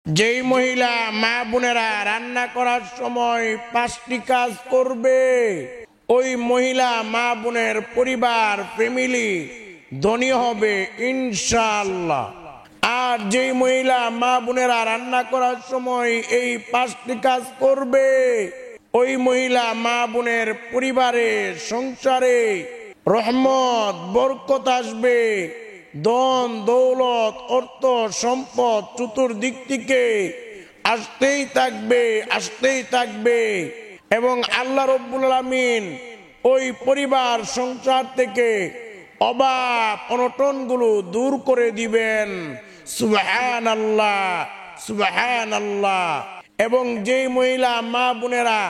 যেই মহিলা মা বোনেরা রান্না করার সময় 5টি কাজ করবে, ওই মহিলা মা বোনের পরিবার ফ্যামিলি ধনী হবে ইনশাআল্লাহ। আর যেই মহিলা মা বোনেরা রান্না করার সময় এই 5টি কাজ করবে, ওই মহিলা মা বোনের পরিবারে সংসারে রহমত বরকত আসবে, ধন দৌলত অর্থ সম্পদ চতুর্দিক থেকে আসতেই থাকবে এবং আল্লাহ রাব্বুল আলামিন ওই পরিবার সংসার থেকে অভাব অনটনগুলো দূর করে দিবেন। সুবহানাল্লাহ সুবহানাল্লাহ। এবং যেই মহিলা মা বোনেরা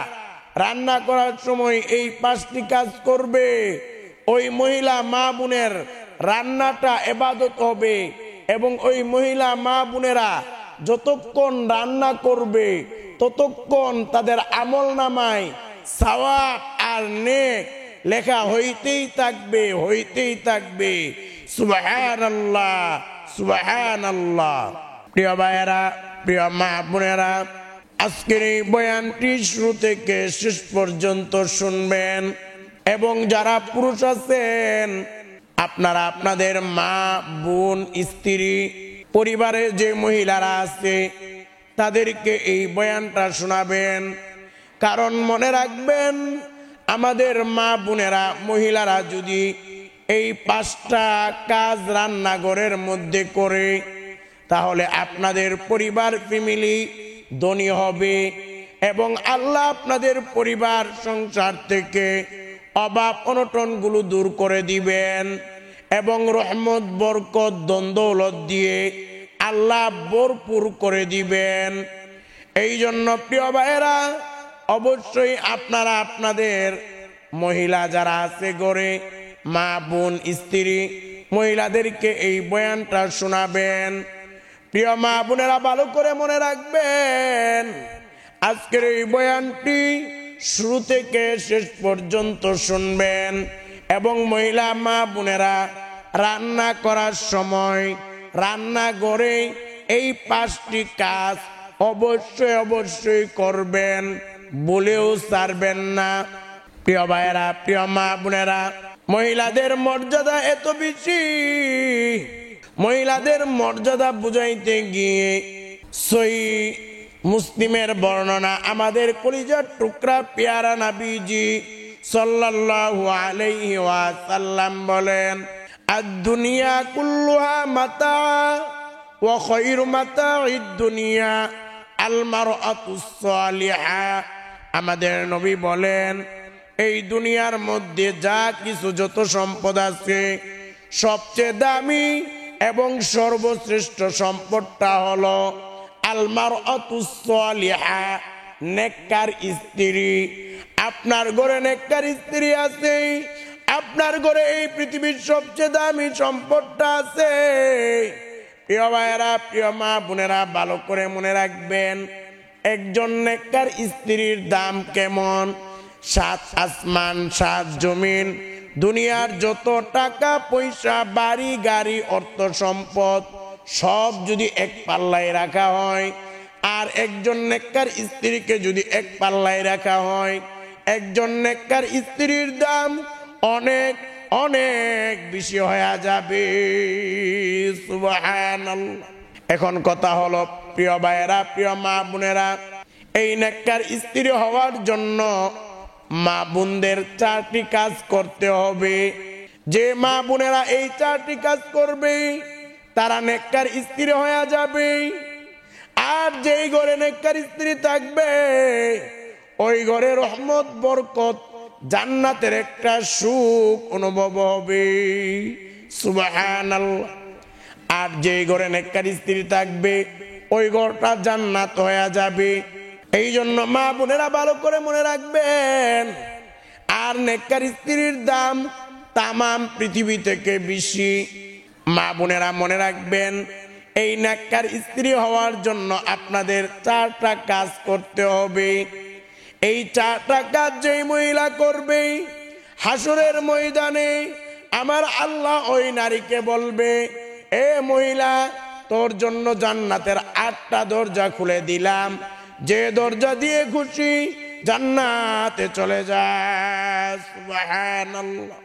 রান্না করার সময় এই 5টি কাজ করবে, ওই মহিলা মা বোনের রান্নাটা ইবাদত হবে এবং ওই মহিলা মা বোনেরা যতক্ষণ রান্না করবে ততক্ষণ তাদের আমলনামায় সওয়াব আর নেক লেখা হইতেই থাকবে। সুবহানাল্লাহ সুবহানাল্লাহ। প্রিয় ভাইয়েরা, প্রিয় মা বোনেরা, আজকের এই বয়ানটি শুরু থেকে শেষ পর্যন্ত শুনবেন এবং যারা পুরুষ আছেন আপনারা আপনাদের মা বোন স্ত্রী পরিবারে যে মহিলারা আছে তাদেরকে এই বয়ানটা শোনাবেন। কারণ মনে রাখবেন, আমাদের মা বোনেরা মহিলারা যদি এই 5টা কাজ রান্নাঘরের মধ্যে করে, তাহলে আপনাদের পরিবার ফ্যামিলি ধনী হবে এবং আল্লাহ আপনাদের পরিবার সংসার থেকে অভাব অনটনগুলো দূর করে দিবেন এবং রহমত বরকত ধন দৌলত দিয়ে আল্লাহ ভরপুর করে দিবেন। এই জন্য প্রিয় ভাইয়েরা, অবশ্যই আপনারা আপনাদের মহিলা যারা আছে ঘরে মা বোন স্ত্রী মহিলাদেরকে এই বয়ানটা শোনাবেন। প্রিয় মা বোনেরা, ভালো করে মনে রাখবেন, আজকের এই বয়ানটি শুরু থেকে শেষ পর্যন্ত শুনবেন এবং মহিলা মা বোনেরা রান্না করার সময় রান্নাঘরে এই 5টি কাজ অবশ্যই করবেন, বলেও ছাড়বেন না। প্রিয় ভাইয়েরা, প্রিয় মা বোনেরা, মহিলাদের মর্যাদা এত বেশি, মহিলাদের মর্যাদা বুঝাইতে গিয়ে সহিহ মুসলিমের বর্ণনা আমাদের কলিজার টুকরা পেয়ারা নবীজি সাল্লাল্লাহু আলাইহি ওয়াসাল্লাম বলেন, আদ-দুনিয়া কুল্লুহা মাতা ওয়া খায়রু মাতা'id দুনিয়া আল মারআতুস সালিহা। আমাদের নবী বলেন, এই দুনিয়ার মধ্যে যা কিছু যত সম্পদ আছে, সবচেয়ে দামি এবং সর্বশ্রেষ্ঠ সম্পদটা হলো আল মারআতুস সালিহা, নেককার স্ত্রী। আপনার ঘরে নেককার স্ত্রী আছে, আপনার ঘরে এই পৃথিবীর সবচেয়ে দামি সম্পদটা আছে। প্রিয় ভাইয়েরা, প্রিয় মা বোনেরা, ভালো করে মনে রাখবেন, একজন নেককার স্ত্রীর দাম কেমন? 7 আসমান 7 জমিন, দুনিয়ার যত টাকা পয়সা বাড়ি গাড়ি অর্থ সম্পদ সব যদি এক পাল্লায় রাখা হয়, আর একজন নেককার স্ত্রীকে যদি এক পাল্লায় রাখা হয়, একজন নেককার স্ত্রীর দাম অনেক অনেক বেশি হয়ে যাবে। সুবহানাল্লাহ। এখন কথা হলো, প্রিয় ভাইয়েরা, প্রিয় মা বোনেরা, এই নেককার স্ত্রী হওয়ার জন্য মা বোনদের 4টি কাজ করতে হবে। যে মা বোনেরা এই 4টি কাজ করবে তারা নেককার স্ত্রী হয়ে যাবে। আর যেই ঘরে নেককার স্ত্রী থাকবে ওই ঘরে রহমত বরকত জান্নাতের একটা সুখ অনুভব হবে। সুবহানাল্লাহ। আর যেই ঘরে নেককার স্ত্রী থাকবে ওই ঘরটা জান্নাত হয়ে যাবে। এই জন্য মা বোনেরা ভালো করে মনে রাখবেন, আর নেককার স্ত্রীর দাম তামাম পৃথিবী থেকে বেশি। মা বোনেরা মনে রাখবেন, এই নেককার স্ত্রী হওয়ার জন্য আপনাদের 4টা কাজ করতে হবে। এই 4টা কাজ যেই মহিলা করবে, হাসরের ময়দানে আমার আল্লাহ ওই নারীকে বলবে, এ মহিলা তোর জন্য জান্নাতের 8টা দরজা খুলে দিলাম, যে দরজা দিয়ে খুশি জান্নাতে চলে যা। সুবহানাল্লাহ।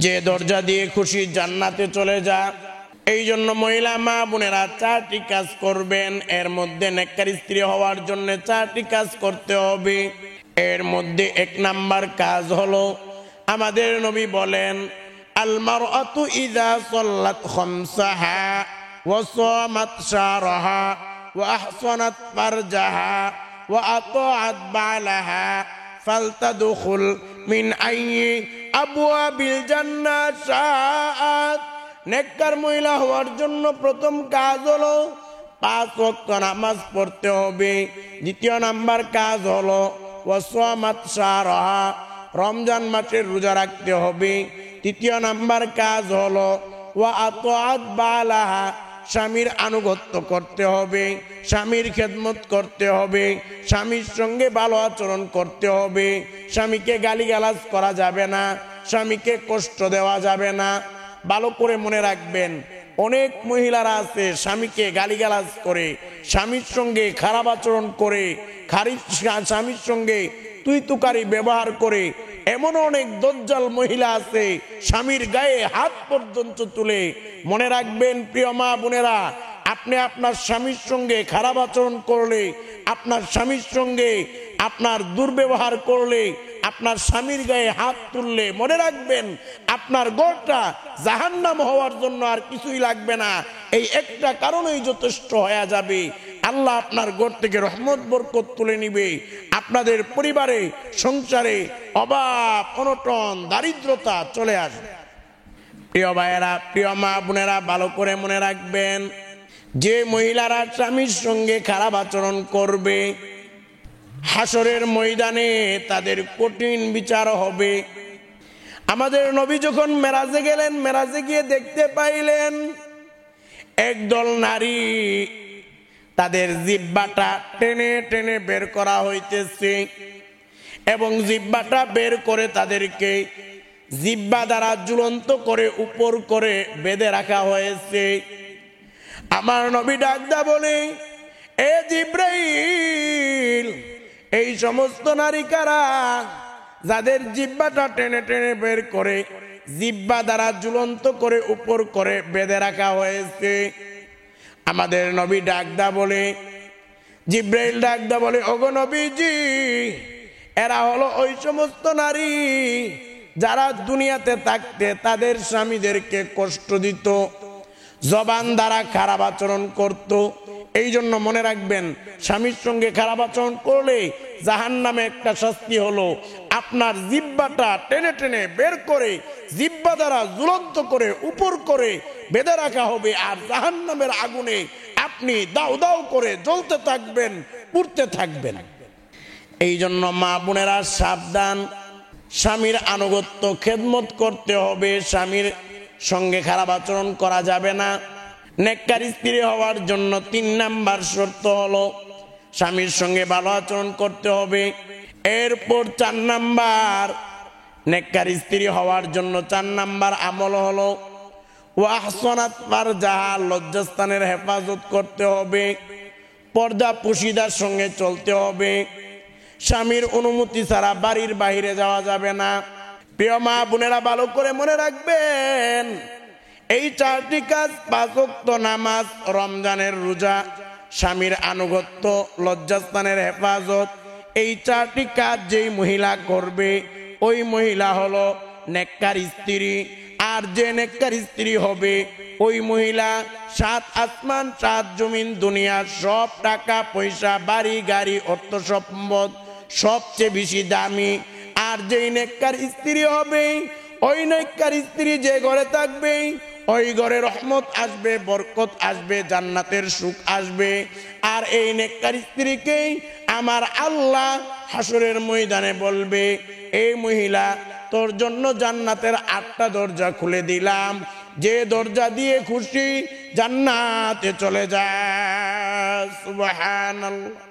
যে দরজা দিয়ে খুশি জান্নাতে চলে যা। এই জন্য মহিলা মা বোনেরা 4টি কাজ করবেন। এর মধ্যে নেককার স্ত্রী হওয়ার জন্য 4টি কাজ করতে হবে। এর মধ্যে 1 নাম্বার কাজ হলো, আমাদের নবী বলেন, আল মারআতু ইযা সাল্লাত খামসাহা ওয়া সামাত শাহরাহা ওয়া আহসানাত ফারজাহা ওয়া আতাআত বালাহা ফালতাদখুল মিন আইয়ি আবওয়াবিল জান্নাহ শাআত। নেককার মহিলা হওয়ার জন্য প্রথম কাজ হলো 5 ওয়াক্ত নামাজ পড়তে হবে। দ্বিতীয় নাম্বার কাজ হলো ওয়া সামাত শাহরাহা, রমজান মাসের রোজা রাখতে হবে। তৃতীয় নাম্বার কাজ হলো ওয়া আতাআত বালাহা, স্বামীর আনুগত্য করতে হবে, স্বামীর খেদমত করতে হবে, স্বামীর সঙ্গে ভালো আচরণ করতে হবে। স্বামীকে গালিগালাজ করা যাবে না, স্বামীকে কষ্ট দেওয়া যাবে না। ভালো করে মনে রাখবেন, অনেক মহিলারা আছে স্বামীকে গালিগালাজ করে, স্বামীর সঙ্গে খারাপ আচরণ করে, স্বামীর সঙ্গে তুই তুকারি ব্যবহার করে। এমন অনেক দজ্জাল মহিলা আছে স্বামীর গায়ে হাত পর্যন্ত তুলে। মনে রাখবেন প্রিয় মা বোনেরা, আপনি আপনার স্বামীর সঙ্গে খারাপ আচরণ করলে, আপনার স্বামীর সঙ্গে আপনার দুর্ব্যবহার করলে, আপনার স্বামীর গায়ে হাত তুললে, মনে রাখবেন আপনার ঘরটা জাহান্নাম হওয়ার জন্য আর কিছুই লাগবে না। এই একটা কারণেই যথেষ্ট হয়ে যাবে। আল্লাহ আপনার ঘর থেকে রহমত বরকত তুলে নিবে। আপনাদের পরিবারে সংসারে অভাব অনটন দারিদ্রতা চলে আসবে। প্রিয় ভাইয়েরা, প্রিয় মা বোনেরা, ভালো করে মনে রাখবেন, যে মহিলারা স্বামীর সঙ্গে খারাপ আচরণ করবে, হাসরের ময়দানে তাদের কঠিন বিচার হবে। আমাদের নবী যখন মেরাজে গেলেন, মেরাজে গিয়ে দেখতে পাইলেন একদল নারী তাদের জিহ্বাটা টেনে টেনে বের করা হইতেছে, এবং জিহ্বাটা বের করে তাদেরকে জিহ্বা দ্বারা ঝুলন্ত করে উপর করে বেঁধে রাখা হয়েছে। আমার নবী ডাকদা বলে, এ জিব্রাইল, এই সমস্ত নারী কারা যাদের জিহ্বাটা টেনে টেনে বের করে জিহ্বা দ্বারা ঝুলন্ত করে উপর করে বেঁধে রাখা হয়েছে? আমাদের নবী ডাকদা বলে, জিব্রাইল ডাকদা বলে, ওগো নবীজি, এরা হলো ওই সমস্ত নারী যারা দুনিয়াতে থাকতে তাদের স্বামীদেরকে কষ্ট দিত, জবান দ্বারা খারাপ আচরণ করত। এই জন্য মনে রাখবেন, স্বামীর সঙ্গে খারাপ আচরণ করলে জাহান্নামে একটা শাস্তি হলো আপনার জিহ্বাটা টেনে টেনে বের করে জিহ্বা দ্বারা ঝুলন্ত করে উপর করে বেঁধে রাখা হবে, আর জাহান্নামের আগুনে আপনি দাউ দাউ করে জ্বলতে থাকবেন, পুড়তে থাকবেন। এই জন্য মা বোনেরা সাবধান, স্বামীর আনুগত্য খেদমত করতে হবে, স্বামীর সঙ্গে খারাপ আচরণ করা যাবে না। নেককার স্ত্রী হওয়ার জন্য 3 নাম্বার শর্ত হলো স্বামীর সঙ্গে ভালো আচরণ করতে হবে। এরপর 4 নাম্বার, নেককার স্ত্রী হওয়ার জন্য 4 নাম্বার আমল হলো ওয়া আহসানাত ফারজাহা, লজ্জাস্থানের হেফাজত করতে হবে, পর্দা পুশিদার সঙ্গে চলতে হবে, স্বামীর অনুমতি ছাড়া বাড়ির বাইরে যাওয়া যাবে না। প্রিয় মা বোনেরা, ভালো করে মনে রাখবেন, এই 4টি কাজ, 5 ওয়াক্ত নামাজ, রমজানের রোজা, স্বামীর আনুগত্য, লজ্জাস্থানের হেফাজত, এই 4টি কাজ যেই মহিলা করবে ওই মহিলা হলো নেককার স্ত্রী। আর যে নেককার স্ত্রী হবে ওই মহিলা 7 আসমান 7 জমিন দুনিয়ার সব টাকা পয়সা বাড়ি গাড়ি অর্থ সম্পদ সবচেয়ে বেশি দামি। আর যেই নেককার স্ত্রী হবে, ওই নেককার স্ত্রী যে ঘরে থাকবে ওই ঘরে রহমত আসবে, বরকত আসবে, জান্নাতের সুখ আসবে। আর এই নেককার স্ত্রীকে আমার আল্লাহ হাসরের ময়দানে বলবে, এই মহিলা, তোর জন্য জান্নাতের 8টা দরজা খুলে দিলাম, যে দরজা দিয়ে খুশি জান্নাতে চলে যা। সুবহানাল্লাহ।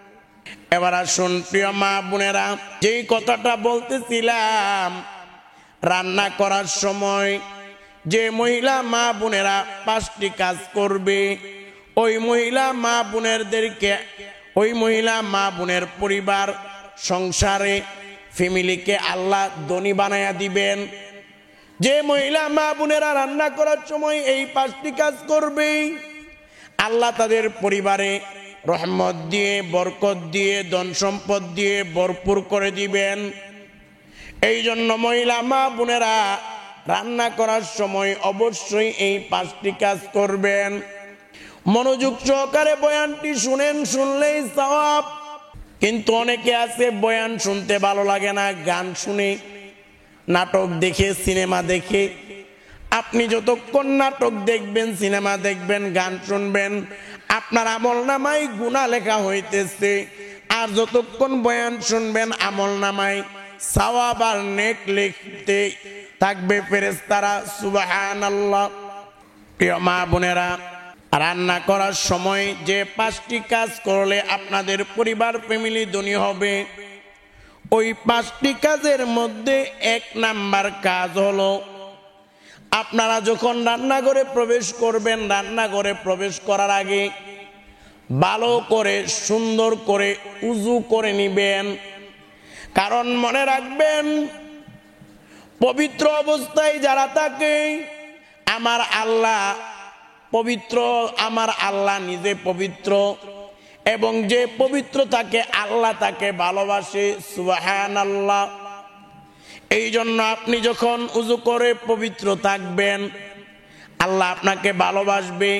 এবার আসুন প্রিয় মা বোনেরা, যেই কথাটা বলতেছিলাম, রান্না করার সময় যে মহিলা মা বোনেরা 5টি কাজ করবে ওই মহিলা মা বোনের পরিবার সংসারে ফ্যামিলিকে আল্লাহ ধনী বানায়া দিবেন। যে মহিলা মা বোনেরা রান্না করার সময় এই 5টি কাজ করবে, আল্লাহ তাদের পরিবারে রহমত দিয়ে, বরকত দিয়ে, ধন সম্পদ দিয়ে ভরপুর করে দিবেন। এই জন্য মহিলা মা বোনেরা রান্না করার সময় অবশ্যই এই 5টি কাজ করবেন। মনোযোগ সহকারে বয়ানটি শুনেন, শুনলেই সওয়াব। কিন্তু অনেকে আছে বয়ান শুনতে ভালো লাগে না, গান শুনে, নাটক দেখে, সিনেমা দেখে। আপনি যতক্ষণ নাটক দেখবেন, সিনেমা দেখবেন, গান শুনবেন, আপনার আমলনামায় গুনাহ লেখা হইতেছে। আর যতক্ষণ বয়ান শুনবেন, আমলনামায় সওয়াব আর নেক লিখতে থাকবে ফেরেশতারা। সুবহানাল্লাহ। প্রিয় মা বোনেরা, রান্না করার সময় যে 5টি কাজ করলে আপনাদের পরিবার ফ্যামিলি ধনী হবে, ওই 5টি কাজের মধ্যে 1 নাম্বার কাজ হলো, আপনারা যখন রান্নাঘরে প্রবেশ করবেন, রান্নাঘরে প্রবেশ করার আগে ভালো করে সুন্দর করে উযু করে নিবেন। কারণ মনে রাখবেন, পবিত্র অবস্থায় যারা থাকে, আমার আল্লাহ পবিত্র, আমার আল্লাহ নিজে পবিত্র, এবং যে পবিত্র থাকে আল্লাহ তাকে ভালোবাসে। সুবহানাল্লাহ। এই জন্য আপনি যখন উযু করে পবিত্র থাকবেন, আল্লাহ আপনাকে ভালোবাসবে।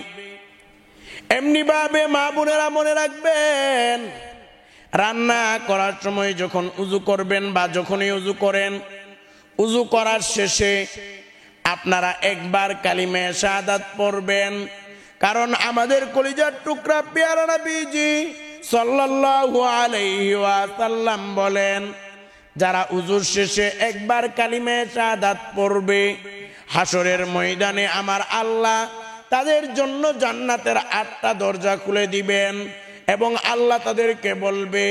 এমনি ভাবে মা বোনেরা মনে রাখবেন, রান্না করার সময় যখন উযু করবেন বা যখনই উযু করেন, উযু করার শেষে আপনারা একবার কালিমা শাহাদাত পড়বেন। কারণ আমাদের কলিজার টুকরা পেয়ারা নবীজি সাল্লাল্লাহু আলাইহি ওয়াসাল্লাম বলেন, যারা উযুর শেষে একবার কালিমা শাহাদাত পড়বে, হাসরের ময়দানে আমার আল্লাহ তাদের জন্য জান্নাতের 8টা দরজা খুলে দিবেন। এবং আল্লাহ তাদেরকে বলবে,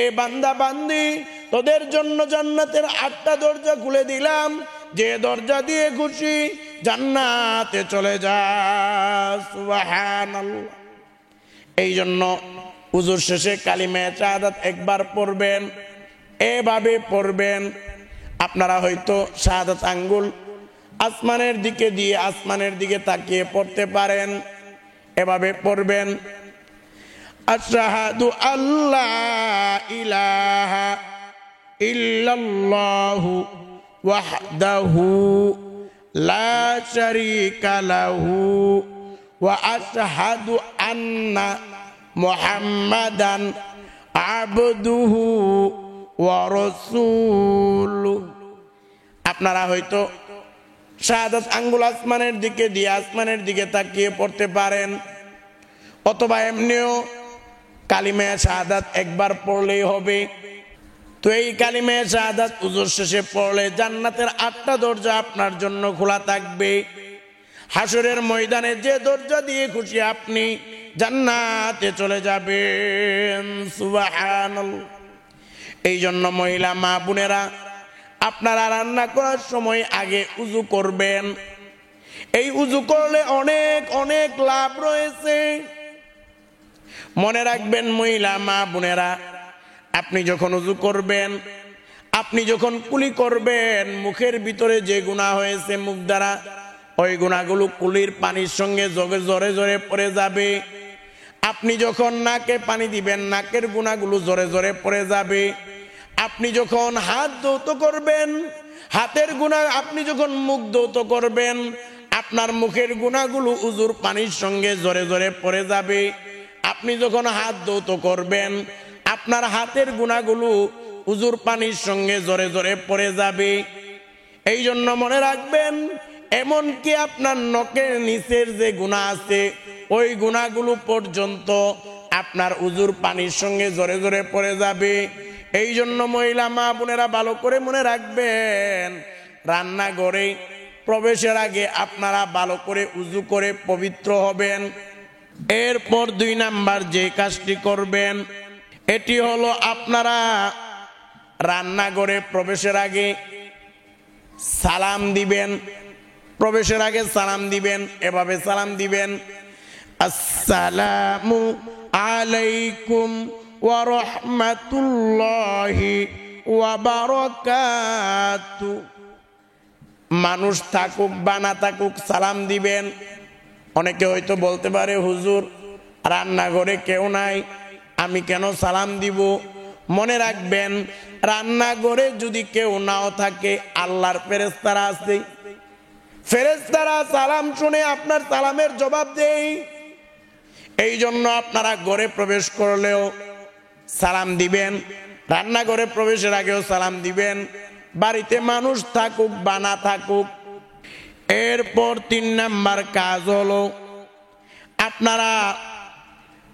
এ বান্দা বান্দি, তোদের জন্য জান্নাতের 8টা দরজা খুলে দিলাম, যে দরজা দিয়ে খুশি জান্নাতে চলে যা। সুবহানাল্লাহ। এই জন্য উযুর শেষে কালিমা শাহাদাত একবার পড়বেন, এভাবে পড়বেন। আপনারা হয়তো শাহাদাত আঙ্গুল আসমানের দিকে দিয়ে, আসমানের দিকে তাকিয়ে পড়তে পারেন। এভাবে পড়বেন, আশহাদু আল্লা ইলাহা ইল্লাল্লাহু ওয়াহদাহু লা শারীকা লাহু ওয়া আশহাদু আন্না মুহাম্মাদান আবদুহু ওয়া রাসূলুহু। আপনারা হয়তো শাহাদাত আঙ্গুল আসমানের দিকে দিয়ে, আসমানের দিকে তাকিয়ে পড়তে পারেন, অথবা এমনিও কালিমা শাহাদাত একবার পড়লেই হবে। তো এই কালিমা শাহাদাত উযুর শেষে পড়লে জান্নাতের 8টা দরজা আপনার জন্য খোলা থাকবে। হাসরের ময়দানে যে দরজা দিয়ে খুশি আপনি জান্নাতে চলে যাবেন। সুবহানাল্লাহ। এই জন্য মহিলা মা বোনেরা, আপনারা রান্না করার সময় আগে উযু করবেন। এই উযু করলে অনেক অনেক লাভ রয়েছে। মনে রাখবেন মহিলা মা বোনেরা, আপনি যখন উযু করবেন, আপনি যখন কুলি করবেন, মুখের ভিতরে যে গুনাহ হয়েছে মুখ দ্বারা, ওই গুনাহগুলো কুলির পানির সঙ্গে জোরে জোরে পড়ে যাবে। আপনি যখন নাকে পানি দিবেন, নাকের গুনাহগুলো জোরে জোরে পড়ে যাবে। আপনি যখন হাত ধৌত করবেন, হাতের গুনাহ, আপনি যখন মুখ ধৌত করবেন, আপনার মুখের গুনাহগুলো উযুর পানির সঙ্গে জোরে জোরে পড়ে যাবে। আপনি যখন হাত ধৌত করবেন, আপনার হাতের গুনাহগুলো উযুর পানির সঙ্গে জোরে জোরে পড়ে যাবে। এই জন্য মনে রাখবেন, এমনকি আপনার নখের নিচের যে গুনাহ আছে, ওই গুনাহগুলো পর্যন্ত আপনার উযুর পানির সঙ্গে জোরে জোরে পড়ে যাবে। এই জন্য মহিলা মা বোনেরা ভালো করে মনে রাখবেন, রান্নাঘরে প্রবেশের আগে আপনারা ভালো করে উযু করে পবিত্র হবেন। এরপর 2 নাম্বার যে কাজটি করবেন, এটি হলো আপনারা রান্নাঘরে প্রবেশের আগে সালাম দিবেন। প্রবেশের আগে সালাম দিবেন, এভাবে সালাম দিবেন, আসসালামু আলাইকুম ওয়া রাহমাতুল্লাহি ওয়া বারাকাতুহু। মানুষ থাকুক বা না থাকুক সালাম দিবেন। অনেকে হয়তো বলতে পারে, হুজুর রান্নাঘরে কেউ নাই, আমি কেন সালাম দিব? মনে রাখবেন, রান্নাঘরে যদি কেউ নাও থাকে, আল্লাহর ফেরেশতারা আছে। ফেরেশতারা সালাম শুনে আপনার সালামের জবাব দেয়। এই জন্য আপনারা ঘরে প্রবেশ করলেও সালাম দিবেন, রান্নাঘরে প্রবেশের আগেও সালাম দিবেন, বাড়িতে মানুষ থাকুক বা না থাকুক। এরপর 3 নাম্বার কাজ হলো, আপনারা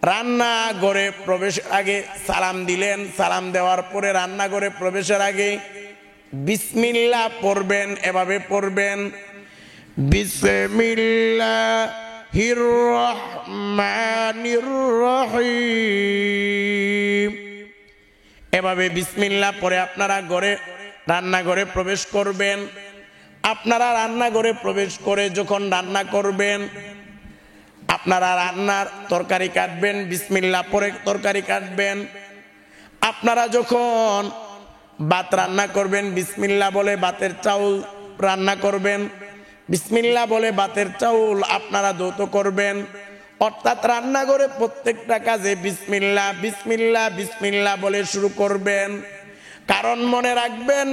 রান্নাঘরে প্রবেশের আগে সালাম দিলেন, সালাম দেওয়ার পরে রান্নাঘরে প্রবেশের আগে বিসমিল্লাহ পড়বেন। এভাবে পড়বেন, বিসমিল্লাহির রহমানির রহিম। এভাবে বিসমিল্লাহ পরে আপনারা রান্নাঘরে প্রবেশ করবেন। আপনারা রান্নাঘরে প্রবেশ করে যখন রান্না করবেন, আপনারা রান্নার তরকারি কাটবেন, বিসমিল্লাহ পরে তরকারি কাটবেন। আপনারা যখন ভাত রান্না করবেন, বিসমিল্লাহ বলে ভাতের চাউল রান্না করবেন, বিসমিল্লাহ বলে ভাতের চাউল আপনারা ধৌত করবেন। অর্থাৎ রান্নাঘরে প্রত্যেকটা কাজে বিসমিল্লাহ বিসমিল্লাহ বিসমিল্লাহ বলে শুরু করবেন। কারণ মনে রাখবেন,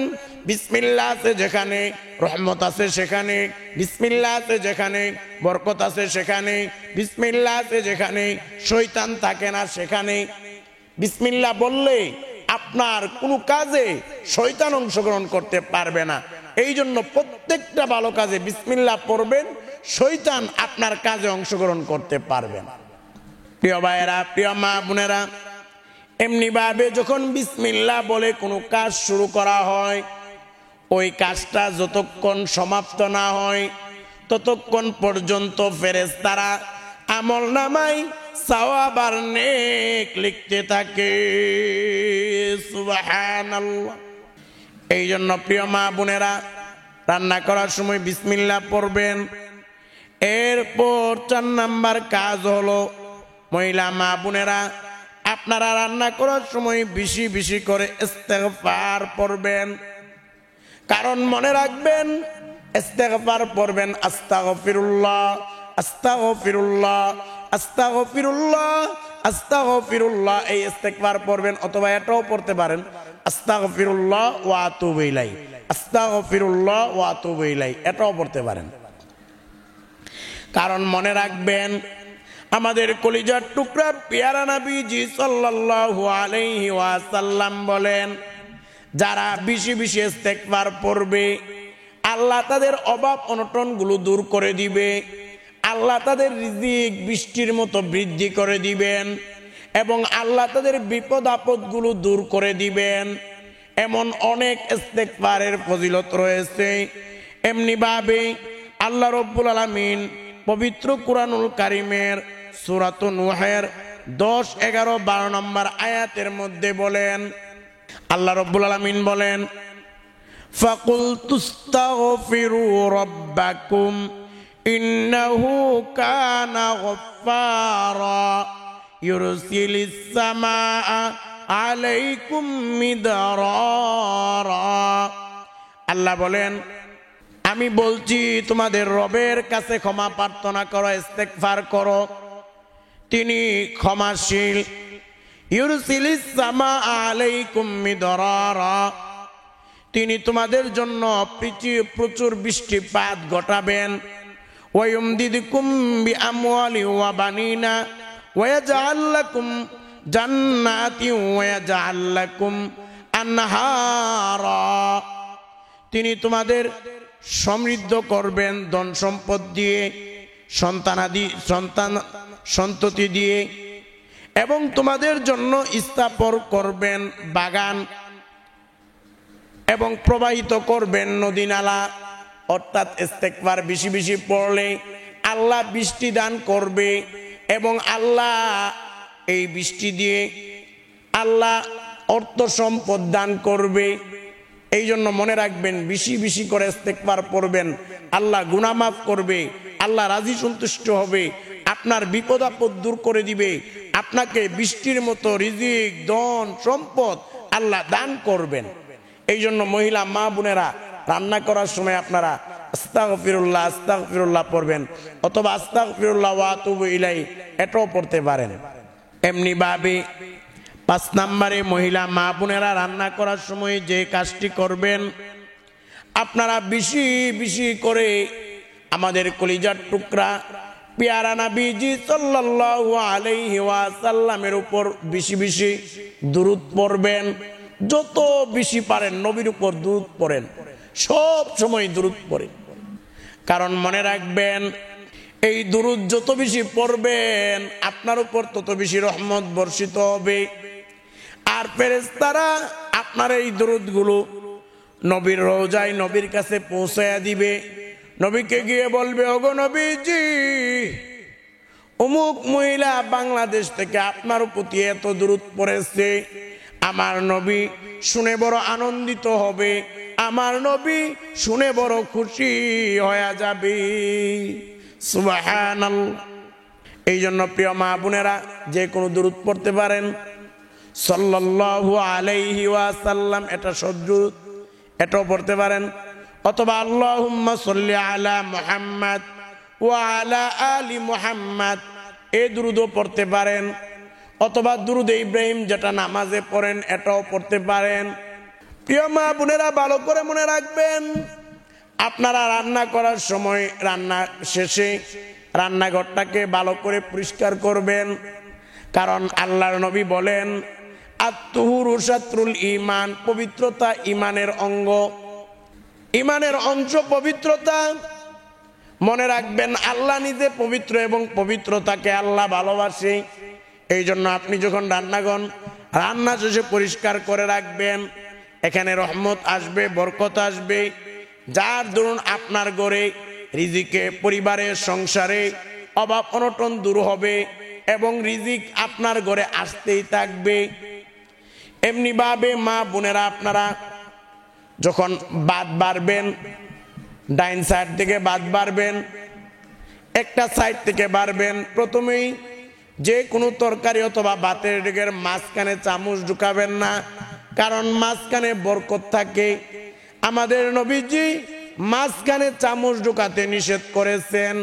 বিসমিল্লাহ আছে যেখানে রহমত আছে সেখানে, বিসমিল্লাহ আছে যেখানে বরকত আছে সেখানে, বিসমিল্লাহ আছে যেখানে শয়তান থাকে না সেখানে। বিসমিল্লাহ বললে আপনার কোনো কাজে শয়তান অংশগ্রহণ করতে পারবে না। এই জন্য প্রত্যেকটা ভালো কাজে বিসমিল্লাহ পড়বেন, শয়তান আপনার কাজে অংশগ্রহণ করতে পারবে না। প্রিয় ভাইয়েরা, প্রিয় মা বোনেরা, এমনি ভাবে যখন বিসমিল্লাহ বলে কোনো কাজ শুরু করা হয়, ওই কাজটা যতক্ষণ সমাপ্ত না হয় ততক্ষণ পর্যন্ত ফেরেশতারা আমলনামায় সওয়াব আর নেক লিখতে থাকে। সুবহানাল্লাহ। এই জন্য প্রিয় মা বোনেরা, রান্না করার সময় বিসমিল্লাহ পড়বেন। এরপর 4 নাম্বার কাজ হলো, মহিলা মা বোনেরা, আপনারা রান্না করার সময় বেশি বেশি করে ইস্তেগফার পড়বেন। কারণ মনে রাখবেন, ইস্তেগফার পড়বেন, আস্তাগফিরুল্লাহ আস্তাগফিরুল্লাহ আস্তাগফিরুল্লাহ আস্তাগফিরুল্লাহ, এই ইস্তেগফার পড়বেন। অথবা এটাও পড়তে পারেন, আস্তাগফিরুল্লাহ ওয়া আতুবু ইলাইহি, আস্তাগফিরুল্লাহ ওয়া আতুবু ইলাইহি, এটাও পড়তে পারেন। কারণ মনে রাখবেন, আমাদের কলিজার টুকরা পেয়ারা নবীজি সাল্লাল্লাহু আলাইহি ওয়াসাল্লাম বলেন, যারা বেশি বেশি ইস্তেগফার পড়বে, আল্লাহ তাদের অভাব অনটনগুলো দূর করে দিবে। আল্লাহ তাদের রিজিক বৃষ্টির মতো বৃদ্ধি করে দিবেন এবং আল্লাহ তাদের বিপদ আপদগুলো দূর করে দিবেন। এমন অনেক ইস্তেগফারের ফজিলত রয়েছে। এমনি ভাবে আল্লাহ রাব্বুল আলামিন পবিত্র কুরআনুল কারীমের সূরা নূহের 10, 11, 12 নম্বর আয়াতের মধ্যে বলেন, আল্লাহ রাব্বুল আলামিন বলেন, ফাকুলতুস্তাগফিরু রাব্বাকুম ইন্নাহু কানা গফফারা ইউরসিলিস সামাআ আলাইকুম মিদরারা। আল্লাহ বলেন, আমি বলছি তোমাদের রবের কাছে ক্ষমা প্রার্থনা করো, ইস্তেগফার করো, তিনি ক্ষমাশীল। ইউরসিলিস সামাআ আলাইকুম মিদরারা, তিনি তোমাদের জন্য প্রচুর বৃষ্টিপাত ঘটাবেন। ওয়ায়ুমদিদকুম বিআমওয়ালি ওয়া বানিনা ওয়ায়াজআল লাকুম জান্নাতি ওয়ায়াজআল লাকুম আনহারা, তিনি তোমাদের সমৃদ্ধ করবেন ধন সম্পদ দিয়ে, সন্ততি দিয়ে, এবং তোমাদের জন্য স্থাপন করবেন বাগান এবং প্রবাহিত করবেন নদী নালা। অর্থাৎ ইস্তেগফার বেশি বেশি পড়লে আল্লাহ বৃষ্টি দান করবে এবং আল্লাহ এই বৃষ্টি দিয়ে আল্লাহ অর্থ সম্পদ দান করবে। এই জন্য মনে রাখবেন, বেশি বেশি করে ইস্তেগফার পড়বেন, আল্লাহ গুনাহ মাফ করবে, আল্লাহ রাজি সন্তুষ্ট হবে, আপনার বিপদ আপদ দূর করে দিবে, আপনাকে বৃষ্টির মতো রিজিক ধন সম্পদ আল্লাহ দান করবেন। এই জন্য মহিলা মা বোনেরা রান্না করার সময় আপনারা আস্তাগফিরুল্লাহ আস্তাগফিরুল্লাহ পড়বেন, অথবা আস্তাগফিরুল্লাহ ওয়া আতুবু ইলাইহি এটাও পড়তে পারেন। এমনি ভাবে 5 নম্বরে মহিলা মা বোনেরা রান্না করার সময় যে কাজটি করবেন, আপনারা বেশি বেশি করে আমাদের কলিজার টুকরা পেয়ারা নবীজি সাল্লাল্লাহু আলাইহি ওয়াসাল্লামের উপর বেশি বেশি দুরূদ পড়বেন। যত বেশি পারেন নবীর উপর দুরূদ পড়েন, সব সময় দুরূদ পড়েন। কারণ মনে রাখবেন, এই দুরূদ যত বেশি পড়বেন আপনার উপর তত বেশি রহমত বর্ষিত হবে। আর ফেরেশতারা আপনার এই দুরূদগুলো নবীর রওজায় নবীর কাছে পৌঁছায়া দিবে। নবীকে গিয়ে বলবে, ওগো নবীজি, অমুক মহিলা বাংলাদেশ থেকে আপনার প্রতি এত দুরূদ পড়েছে। আমার নবী শুনে বড় আনন্দিত হবে, আমার নবী শুনে বড় খুশি হয়ে যাবে। সুবহানাল্লাহ। এই জন্য প্রিয় মা বোনেরা যে কোনো দুরূদ পড়তে পারেন, সাল্লাল্লাহু আলাইহি ওয়াসাল্লাম এটা সদ্দুরূদ, এটাও পড়তে পারেন, অথবা আল্লাহুম্মা সাল্লি আলা মুহাম্মাদ ওয়া আলা আলি মুহাম্মাদ এই দুরূদও পড়তে পারেন, অথবা দুরূদে ইব্রাহিম যেটা নামাজে পড়েন এটাও পড়তে পারেন। প্রিয় মা বোনেরা ভালো করে মনে রাখবেন, আপনারা রান্না করার সময় রান্না শেষে রান্নাঘরটাকে ভালো করে পরিষ্কার করবেন। কারণ আল্লাহর নবী বলেন, আত-তুহুরু শাত্রুল ঈমান, পবিত্রতা ঈমানের অঙ্গ, ঈমানের অংশ পবিত্রতা। মনে রাখবেন, আল্লাহ নিজে পবিত্র এবং পবিত্রতাকে আল্লাহ ভালোবাসে। এই জন্য আপনি যখন রান্না শেষে পরিষ্কার করে রাখবেন, এখানে রহমত আসবে, বরকত আসবে, যার দরুন আপনার ঘরে রিজিকে, পরিবারে, সংসারে অভাব অনটন দূর হবে এবং রিজিক আপনার ঘরে আসতেই থাকবে। এমনি ভাবে মা বোনেরা আপনারা যখন ভাত বাড়বেন, ডাইন সাইড থেকে ভাত বাড়বেন, একটা সাইড থেকে বাড়বেন। প্রথমেই যে কোনো তরকারি অথবা ভাতের ডিগের মাঝখানে চামচ ঢুকাবেন না, কারণ মাঝখানে বরকত থাকে। আমাদের নবীজি মাঝখানে চামচ ঢুকাতে নিষেধ করেছেন।